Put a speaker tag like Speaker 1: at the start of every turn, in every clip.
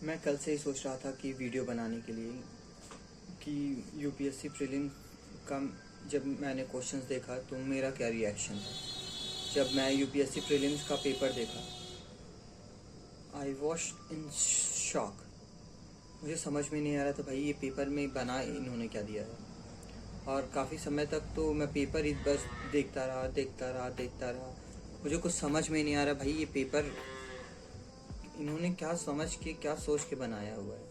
Speaker 1: मैं कल से ही सोच रहा था कि वीडियो बनाने के लिए कि यूपीएससी प्रीलिम का जब मैंने क्वेश्चंस देखा तो मेरा क्या रिएक्शन था। जब मैं यूपीएससी प्रीलिम्स का पेपर देखा, आई वॉज इन शॉक। मुझे समझ में नहीं आ रहा था भाई ये पेपर में बना इन्होंने क्या दिया है। और काफ़ी समय तक तो मैं पेपर ही बस देखता रहा। मुझे कुछ समझ में नहीं आ रहा भाई ये पेपर इन्होंने क्या समझ के क्या सोच के बनाया हुआ है।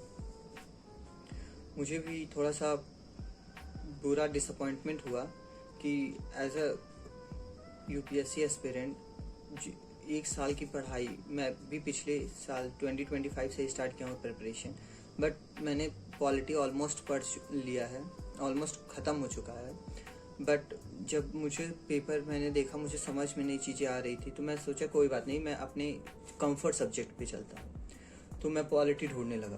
Speaker 1: मुझे भी थोड़ा सा बुरा डिसअपॉइंटमेंट हुआ कि एज अ यूपीएससी एस्पिरेंट एक साल की पढ़ाई मैं भी पिछले साल 2025 से स्टार्ट किया हूँ प्रिपरेशन, बट मैंने पॉलिटी ऑलमोस्ट पढ़ लिया है, ऑलमोस्ट ख़त्म हो चुका है। बट जब मुझे पेपर मैंने देखा, मुझे समझ में नई चीज़ें आ रही थी, तो मैं सोचा कोई बात नहीं, मैं अपने कंफर्ट सब्जेक्ट पे चलता हूँ। तो मैं पॉलिटी ढूंढने लगा।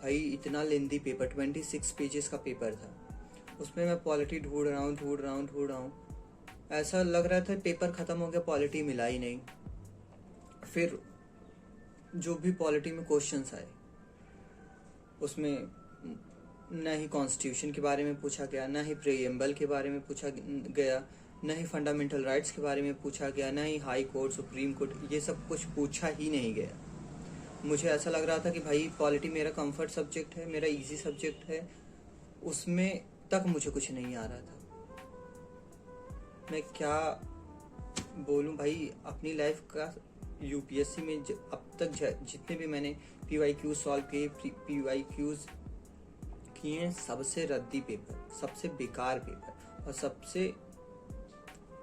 Speaker 1: भाई इतना लेंदी पेपर, 26 पेजेस का पेपर था, उसमें मैं पॉलिटी ढूंढ रहा हूँ। ऐसा लग रहा था पेपर ख़त्म हो गया, पॉलिटी मिला ही नहीं। फिर जो भी पॉलिटी में क्वेश्चंस आए उसमें न ही कॉन्स्टिट्यूशन के बारे में पूछा गया, न ही प्रीएम्बल के बारे में पूछा गया, न ही फंडामेंटल राइट्स के बारे में पूछा गया, न ही हाई कोर्ट, सुप्रीम कोर्ट, ये सब कुछ पूछा ही नहीं गया। मुझे ऐसा लग रहा था कि भाई पॉलिटी मेरा कंफर्ट सब्जेक्ट है, मेरा इजी सब्जेक्ट है, उसमें तक मुझे कुछ नहीं आ रहा था। मैं क्या बोलूं भाई, अपनी लाइफ का यूपीएससी में अब तक जितने भी मैंने पीवाईक्यूज सॉल्व किए, पीवाईक्यूज किए, सबसे रद्दी पेपर, सबसे बेकार पेपर, और सबसे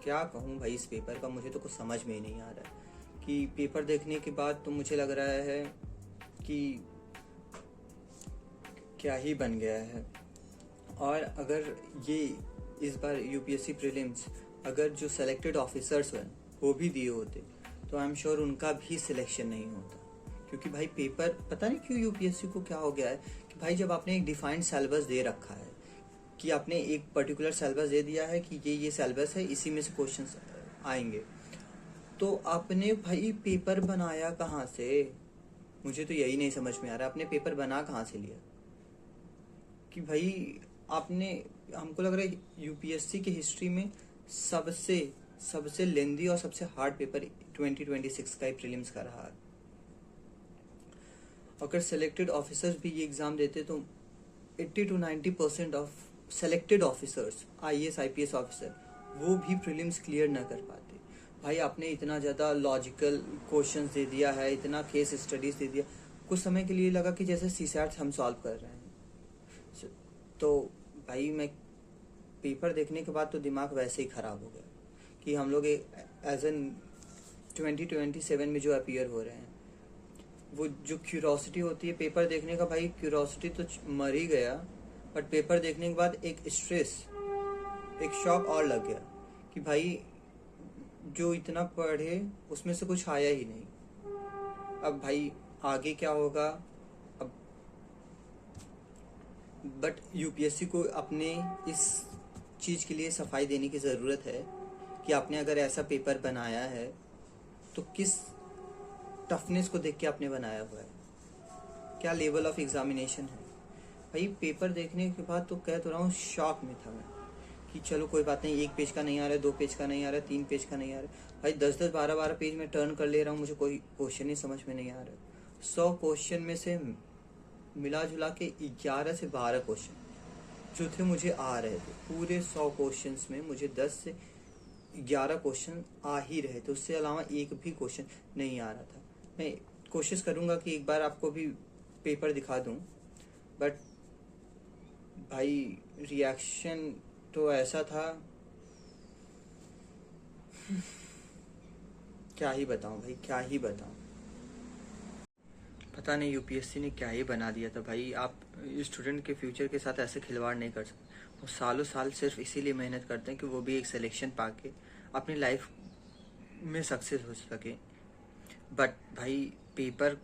Speaker 1: क्या कहूँ भाई, इस पेपर का मुझे तो कुछ समझ में ही नहीं आ रहा है। कि पेपर देखने के बाद तो मुझे लग रहा है कि क्या ही बन गया है। और अगर ये इस बार यूपीएससी प्रीलिम्स अगर जो सेलेक्टेड ऑफिसर्स हैं वो भी दिए होते तो आई एम श्योर उनका भी सिलेक्शन नहीं होता। क्योंकि भाई पेपर पता नहीं क्यों यूपीएससी को क्या हो गया है कि भाई जब आपने एक डिफाइंड सिलेबस दे रखा है, कि आपने एक पर्टिकुलर सिलेबस दे दिया है कि ये सिलेबस है, इसी में से क्वेश्चंस आएंगे, तो आपने भाई पेपर बनाया कहाँ से? मुझे तो यही नहीं समझ में आ रहा, आपने पेपर बना कहाँ से लिया? कि भाई आपने, हमको लग रहा है यूपीएससी की हिस्ट्री में सबसे लेंदी और सबसे हार्ड पेपर 2026 का ही प्रीलिम्स का रहा है। अगर सेलेक्टेड ऑफिसर्स भी ये एग्ज़ाम देते तो 80 to 90% of selected officers, IAS IPS officer, वो भी प्रीलिम्स क्लियर ना कर पाते। भाई आपने इतना ज़्यादा लॉजिकल क्वेश्चंस दे दिया है, इतना केस स्टडीज दे दिया, कुछ समय के लिए लगा कि जैसे सीसैट हम सॉल्व कर रहे हैं। तो भाई मैं पेपर देखने के बाद तो दिमाग वैसे ही ख़राब हो गया कि हम लोग एज एन 2027 में जो अपीयर हो रहे हैं, वो जो क्यूरोसिटी होती है पेपर देखने का, भाई क्यूरोसिटी तो मर ही गया, बट पेपर देखने के बाद एक स्ट्रेस, एक शॉक और लग गया कि भाई जो इतना पढ़े उसमें से कुछ आया ही नहीं। अब भाई आगे क्या होगा अब? बट यूपीएससी को अपने इस चीज़ के लिए सफाई देने की ज़रूरत है कि आपने अगर ऐसा पेपर बनाया है तो किस टफनेस को देख के आपने बनाया हुआ है, क्या लेवल ऑफ एग्जामिनेशन है। भाई पेपर देखने के बाद तो कह तो रहा हूँ शॉक में था मैं कि चलो कोई बात नहीं, 1 पेज का नहीं आ रहा है, 2 पेज का नहीं आ रहा है, 3 पेज का नहीं आ रहा है, भाई 10-10, 12-12 पेज में टर्न कर ले रहा हूँ, मुझे कोई क्वेश्चन ही समझ में नहीं आ रहा है। 100 क्वेश्चन में से मिला जुला के 11 से 12 क्वेश्चन जो थे मुझे आ रहे थे। पूरे 100 क्वेश्चन में मुझे 10 से 11 क्वेश्चन आ ही रहे थे, उससे अलावा एक भी क्वेश्चन नहीं आ रहा था। मैं कोशिश करूँगा कि एक बार आपको भी पेपर दिखा दूँ, बट भाई रिएक्शन तो ऐसा था, क्या ही बताऊँ भाई, क्या ही बताऊँ। पता नहीं यूपीएससी ने क्या ही बना दिया था भाई। आप स्टूडेंट के फ्यूचर के साथ ऐसे खिलवाड़ नहीं कर सकते। वो सालों साल सिर्फ इसीलिए मेहनत करते हैं कि वो भी एक सिलेक्शन पाके अपनी लाइफ में सक्सेस हो सके। बट भाई पेपर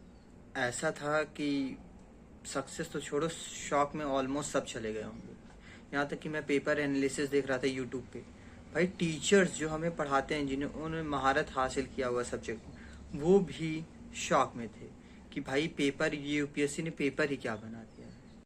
Speaker 1: ऐसा था कि सक्सेस तो छोड़ो, शॉक में ऑलमोस्ट सब चले गए होंगे। यहाँ तक कि मैं पेपर एनालिसिस देख रहा था यूट्यूब पे, भाई टीचर्स जो हमें पढ़ाते हैं, जिन्होंने महारत हासिल किया हुआ सब्जेक्ट, वो भी शॉक में थे कि भाई पेपर, ये यूपीएससी ने पेपर ही क्या बना दिया।